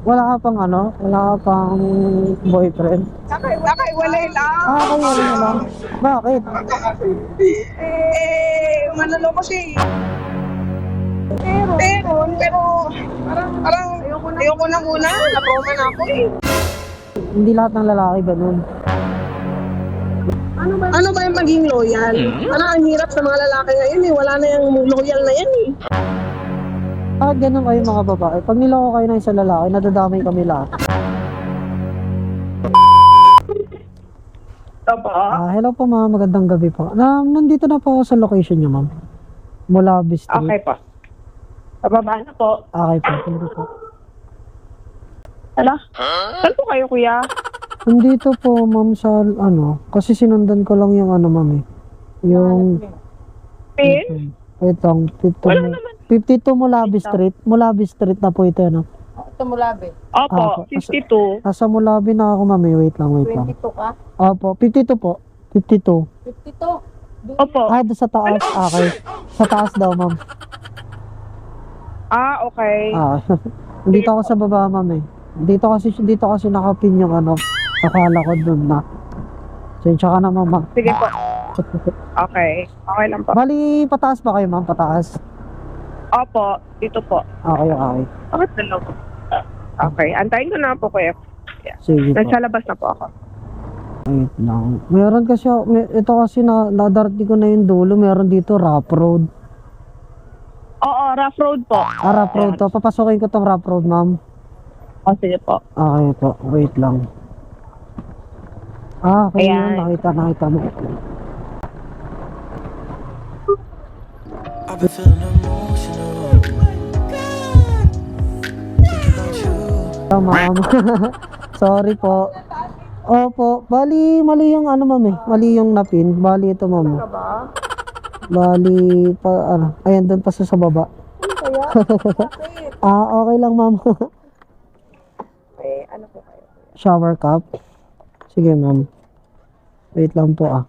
Wala ka pang ano? Wala ka pang boyfriend? Nakaiwalay lang. Kayo na lang. Bakit? Manloloko siya eh. Pero, parang, ayoko na muna. Na-trauma na ako eh. Hindi lahat ng lalaki ganun. Ano ba yung maging loyal? Parang ang hirap sa mga lalaki ngayon eh. Wala na yung loyal na yan eh. Ganun kayo mga babae. Pag niloko kayo ng isang lalaki, nadadamay kami lahat. Opo. Hello po ma'am, magandang gabi po. Nandito na po ako sa location niyo ma'am. Mulabi Street. Okay po. Pababa na po. Okay po, hindi po. Ala? Saan po kayo kuya? Nandito po ma'am sa ano, kasi sinundan ko lang yung ano ma'am eh. Yung... Pin? Wait lang, Wala naman. 52 Mulabi Street. Mulabi Street na po ito, ano? Ito Mulabi. Opo, 52. Nasa Mulabi na ako, mami. Wait lang. 22 ka? Opo, 52 po. 52. 52. Opo. Doon sa taas. Okay. Sa taas daw, ma'am. Okay. Dito ako sa baba, ma'am eh. Dito kasi nakapin yung ano. Akala ko doon na. Sensya ka na, ma'am. Sige po. Okay. Okay lang po. Bali, pataas ba kayo, ma'am? Pataas. Opo, dito po. Okay. Bakit dalaw po? Okay, antayin ko na po kuya. Sige po. Nasa labas na po ako. Wait lang. Meron kasi, ito kasi nadarating ko na yung dulo. Meron dito, rough road. Oo, rough road po. Rough road to. Papasokin ko tong rough road, ma'am. Sige po. Okay po. Wait lang. Okay Ayan. yun. Nakita mo. I've been feeling emotional. Thinking about you. Ma'am. Sorry po. Opo. Bali, mali yung ano, ma'am eh. Mali yung napin. Bali ito, ma'am. Bali, ayan, doon pa sa baba. Okay lang, ma'am. Ano po kayo? Shower cup. Sige, ma'am. Wait lang po,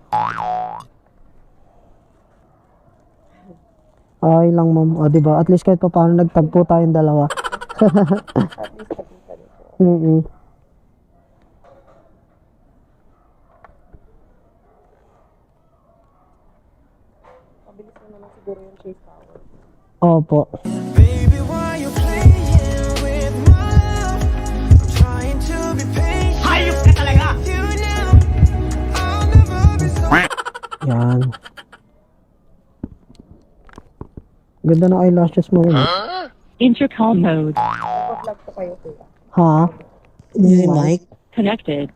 Okay lang, ma'am. Diba? At least kahit pa paano nagtagpo tayong dalawa. Mabilis na naman siguro yung chase power. Opo. Baby, why you playing with my love? I'm trying to be patient. Hayop ka talaga! You know, I'll never be so. Yan. Ganda ng eyelashes mo yun. Intercom mode. Vlog po kayo kuya. Ha? Yung mic? Connected.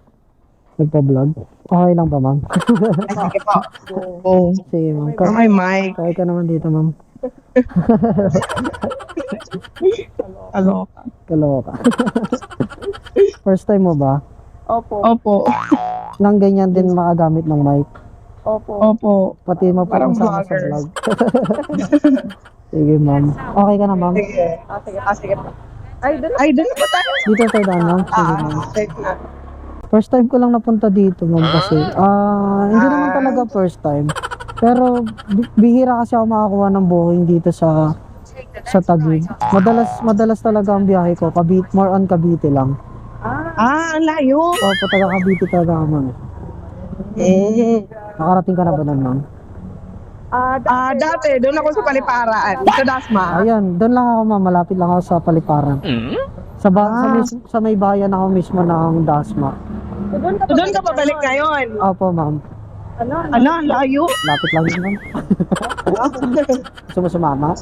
Nagpa-vlog? Okay lang pa, ma'am. Sige po. Sige, ma'am. Okay, Mike. Kaya ka naman dito, ma'am. Kaloka. First time mo ba? Opo. Nang ganyan din makagamit ng mic? Opo. Pati Parang mapapasama sa vlogger. vlog. Sige, ma'am. Okay ka na, ma'am? Sige po. Ay, doon na po tayo. Dito tayo daan, ma'am. Sige, ma'am. Sige na. First time ko lang napunta dito, ma'am, kasi hindi naman talaga first time. Pero bihira kasi ako makakuha ng booking dito sa Taguig. Madalas talaga ang biyahe ko, more on Cavite lang. Ang layo. Opo, taga Cavite talaga ako, ma'am. Nakarating ka na ba nun, ma'am? Dati, doon ako sa Paliparaan. Sa Dasma. Ayan, doon lang ako, ma'am. Malapit lang ako sa Paliparan. Sa may bayan ako mismo ng Dasma. Doon ka pabalik ngayon. Opo, ma'am. Ang layo. Lapit lang yun, ma'am. Gusto mo sumama?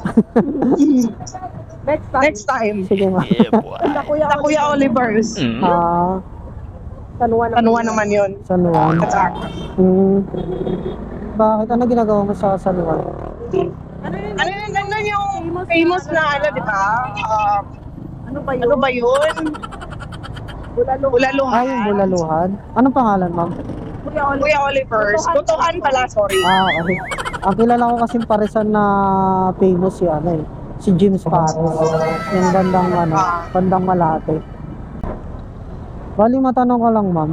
Next time. Sige, ma'am. Sa Kuya Oliver's. Tanuan naman yun. San Juan. Bakit? Ano ginagawa mo sa San Juan? Ano yung famous na di ba? Ano ba yun? Bulaluhan. Yung Bulaluhan. Anong pangalan, ma'am? Kuya Oliver's. Tutukan pala, sorry. Okay. Ang kilala ko kasing paresan na famous si James Pares. Yung bandang Malate. Bali, matanong ko lang, ma'am.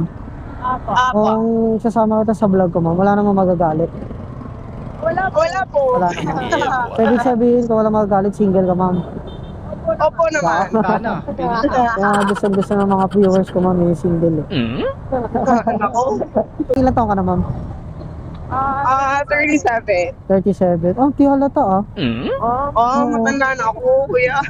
Kung sasama kita sa vlog ko, ma'am, wala namang magagalit. Wala po. Wala naman. Pwede sabihin ko wala magagalit, single ka, ma'am. Opo naman. Kaya gusto ng mga viewers ko, ma'am, yung single eh. Ako? Ilan taon ka na, ma'am? 37. 37. Oh, di halata ah. Oh, matanda na ako, kuya.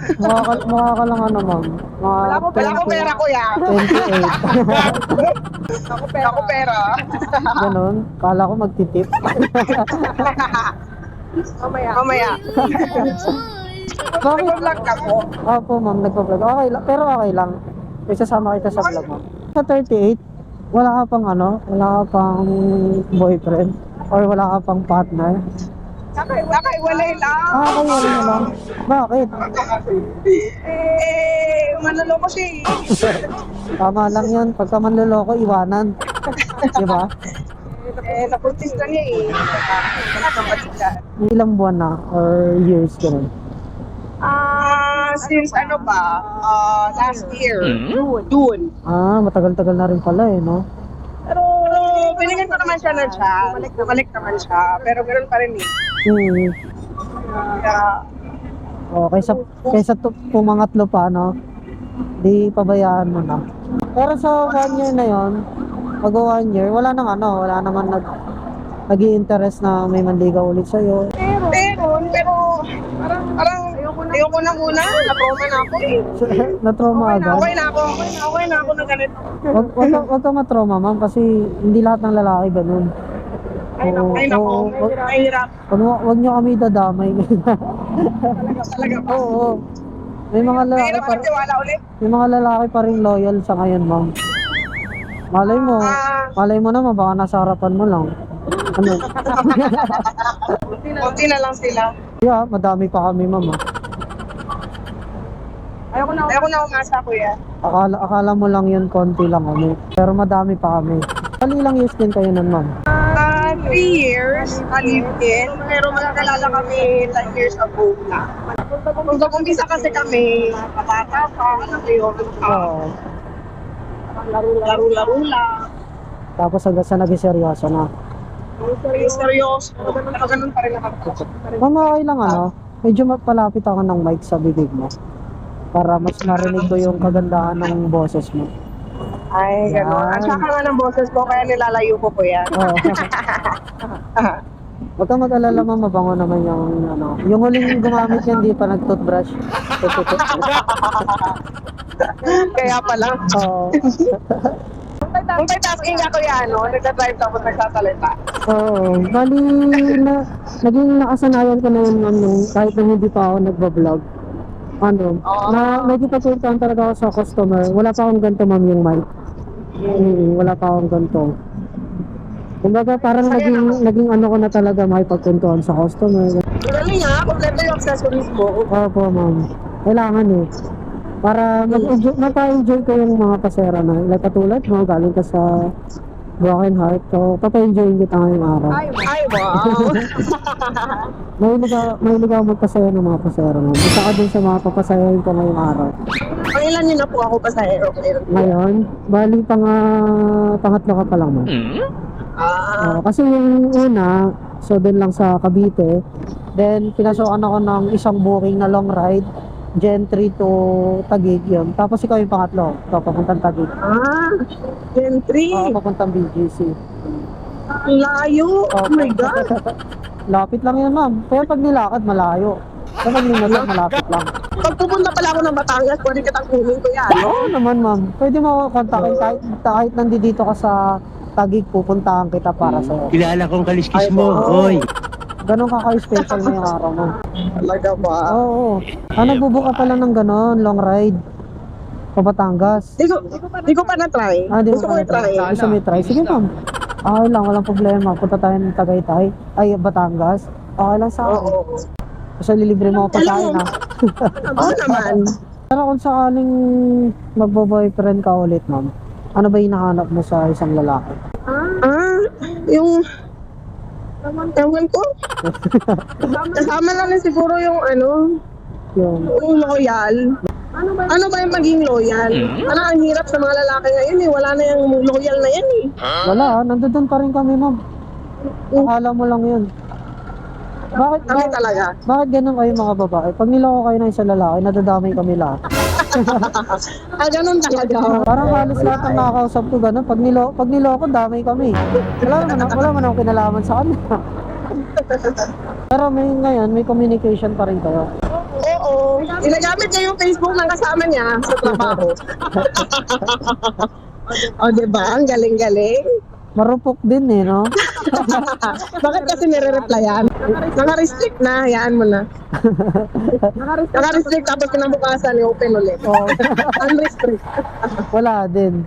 Mukha ka lang ano, ma'am. Wala ko pera, kuya. 28. Ako pera. Ganon. Kala ko magtitip. Mamaya. Bakit? Nag-vlog ka po. Opo, ma'am, nagpa-vlog. Okay lang, pero okay lang. May sasama kita sa vlog, ma'am. Sa 38, wala ka pang ano? Wala ka pang boyfriend? Or wala ka pang partner? Nakaiwalay lang. Kayo wala na lang. Bakit? Manalo ko siya eh. Tama lang yun. Pagka manloloko, iwanan. Diba? Napuntis na niya eh. Ilang buwan na? Or years ganun? Since ano ba? Last year. June. Matagal-tagal na rin pala eh, no? Pero binigyan ko naman siya ng chance. Bumalik naman siya. Pero ganoon pa rin eh. Kaya, Kaysa pumangatlo pa, no? Di pabayaan mo na. Pero sa 1 year na yon, pag 1 year, wala naman nag-i-interest na may manligaw ulit sa'yo. pero parang ayoko na muna. Na-trauma na ako eh. Na-trauma agad. Okay na ako na ganito. Wag ka matrauma, ma'am, kasi hindi lahat ng lalaki ganun. Ay nako. Mahirap. Wag nyo kami dadamay. Talaga pa. Oo. May mga lalaki Mahirap pa, magtiwala ulit. may mga lalaki pa rin loyal sa ngayon, ma'am. Malay mo naman, baka nasa harapan mo lang. Ano? Kunti na lang sila. Yeah, madami pa kami, ma'am. ah. Ayoko na umasa, kuya. Akala mo lang yun, konti lang kami. Pero madami pa kami. Ilang years din kayo nun, ma'am? 3 years, live-in. Pero magkakalala kami 10 years ago na. Kung umpisa kasi kami, kabata pa, alam mo yun. Oo. Laro-laro lang. Tapos hanggang sa naging seryoso na. Seryoso. Pero ganun pa rin ako. Ma'am, okay lang ano? Medyo palapit ako ng mic sa bibig mo. Para mas marinig ko yung kagandahan ng boses mo. Ay, gano'n. At saka nga ng boses ko, kaya nilalayo ko po yan. Oo. Huwag kang mag-alala, ma'am, mabango naman yung ano. Yung huling gumamit yan, di pa nag-toothbrush. Kaya pala. Oo. Multitasking ako yan, no? Nagka-drive tapos nagsasalita. Oo. Bali, naging nakasanayan ko na yun, ma'am, nung kahit na hindi pa ako nagbablog. Ano, nagipagpuntaan talaga ako sa customer. Wala pa akong ganito, ma'am, yung mic. Wala pa akong ganito. Kumbaga, parang naging ano ko na talaga makipagpuntuan sa customer. Galing nga, kompleto yung accessories mo. Opo, ma'am. Kailangan eh. Para mapa-enjoy ko yung mga pasera na. Like katulad mo, galing ka sa Broken Heart. So, papa-enjoy kita ngayong araw. Ay, wow. Mahilig ako magpasaya ng mga pasera mo. Isa ka din sa mga papasayahin ko ngayong araw. Ang ilan yun na po ako pa sa aero. Ngayon, bali pangatlo ka pa lang, ma'am. Kasi yung una, so doon lang sa Cavite. Then, pinasokan ako ng isang booking na long ride. Gen 3 to Taguig yun. Tapos ikaw yung pangatlo. Ikaw, papuntang Taguig. Gen 3. Papuntang BGC. Layo. Oh my God. Lapit lang yan, ma'am. Kaya pag nilakad, malayo. Kaya pag nilalag, malapit lang. Pag pupunta pala ako ng Batangas, pwede kitang kunin ko yan. Oo naman, ma'am. Pwede mo ako kontakin kahit nandito ka sa Taguig, pupuntahan kita para sa'yo. Kilala kong kaliskis mo, oy. Ganon ka special na yung araw mo. Talaga ba? Oo. Nagbubuka pala ng ganon, long ride. Pa Batangas. Di ko pa na-try. Di Gusto ko i-try. Gusto mo i-try? Sige, ma'am. Okay lang, walang problema. Punta tayo ng Tagaytay. Ay, Batangas. Okay lang sa akin. Oo. Kasi lilibre mo ako pagkain, ha? Oo naman. Pero kung sakaling magbo-boyfriend ka ulit, ma'am, ano ba hinahanap mo sa isang lalaki? Yung... Ewan ko. Kasama na rin siguro yung Yung yung loyal. Ano ba yung maging loyal? Ang hirap sa mga lalaki ngayon eh. Wala na yung loyal na yan eh. wala, nandun pa rin kami, ma'am. Akala mo lang yun. Bakit, Kami talaga. bakit ganun kayo mga babae? Pag niloko kayo ng isang lalaki, nadadamay kami lahat. Ganun talaga. Parang halos lahat ng nakakausap ko ganun. Pag niloko, damay kami. Wala man akong kinalaman sa kanila. Pero ngayon, may communication pa rin kayo. Oo. Ginagamit niya yung Facebook ng kasama niya sa trabaho. O, diba? Ang galing-galing. Marupok din eh, no? Bakit kasi nire-replyan? Naka-restrict na, hayaan mo na. Naka-restrict tapos kinabukasan i-open ulit. Oo. Unrestrict. Wala din.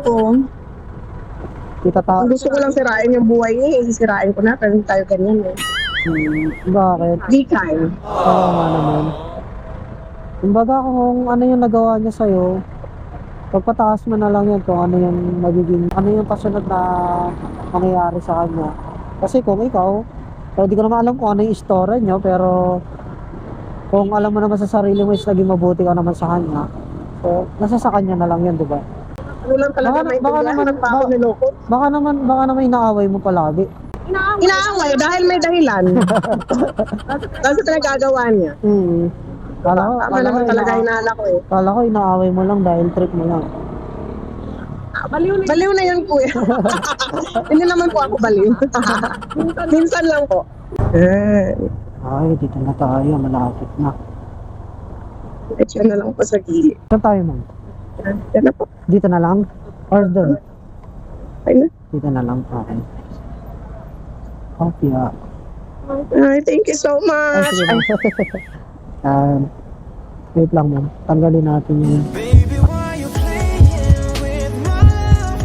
Ako, Kita ta... gusto ko lang sirain yung buhay niya, sisirain ko na, pero hindi tayo ganyan eh. Bakit? Di kind. Oo nga naman. Kumbaga kung ano yung nagawa niya sa'yo, pagpataas mo na lang yan kung ano yung magiging, ano yung kasunod na mangyayari sa kanya. Kasi kung ikaw, hindi ko naman alam kung ano yung istorya nyo, pero kung alam mo naman sa sarili mo is naging mabuti ka naman sa kanya, so nasa sa kanya na lang yan, di ba? Ano lang talaga maintindihan ng tao niloko. Baka naman inaaway mo palagi. Inaaway dahil may dahilan. Kasi pinagagawa niya. Tama naman talaga hinala ko eh. Kala ko inaaway mo lang dahil trip mo lang. Baliw na yun, kuya. Hindi naman po ako baliw. Minsan lang po. Ay, dito na tayo, malapit na. Ito na lang po sa gilid. Saan tayo, ma'am? Yan na po. Dito na lang? Or doon? Ay na. Dito na lang. Okay. Kopya. Ay, thank you so Ay, much. sige ma'am. Wait lang, ma'am. Tanggalin natin yung... Baby, why you playing with my love?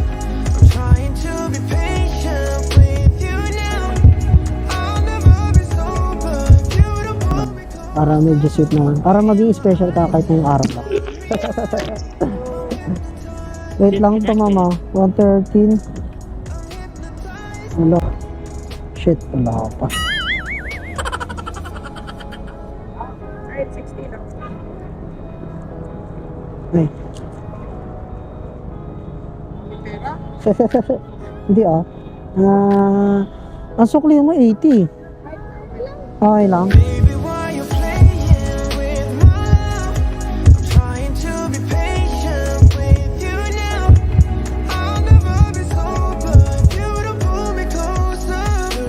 I'm trying to be patient with you now. I'll never be sober. You don't pull me close. Para medyo sweet naman. Para maging special ka kahit ngayong araw lang. Wait lang ito, mama. 113. Hello. Shit, wala pa. Ay. Hindi ah. Ang sukli mo 80. Okay lang. Baby, why you playing with my love? I'm trying to be patient with you now. I'll never be sober. You don't pull me closer.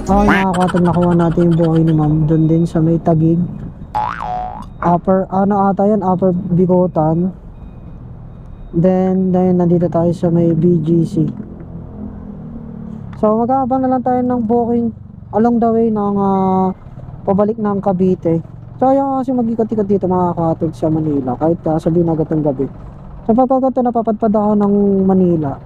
Okay, nakakatag nakuha natin yung buhay ni ma'am. Doon din sa may Tagig. Upper, ano ata yan? Upper Bigotan. Then nandito tayo sa may BGC. So mag-aabang na lang tayo ng booking along the way ng pabalik ng Cavite. So ayaw kasi mag-ikot-ikot dito makakatog sa Manila kahit sabihin agad ng gabi. So pagkagato napapadpad ako ng Manila,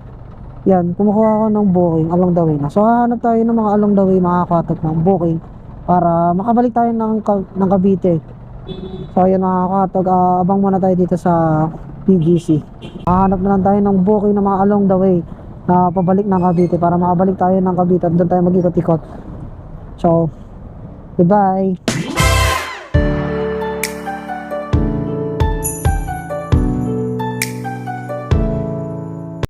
yan, kumukuha ako ng booking along the way na. So hahanap tayo ng mga along the way makakatog ng booking para makabalik tayo ng Cavite. So yan makakatog, abang muna tayo dito sa PGC. Hahanap na lang tayo ng booking na mga along the way na pabalik ng Cavite para makabalik tayo ng Cavite at doon tayo mag-ikot-ikot. So, goodbye!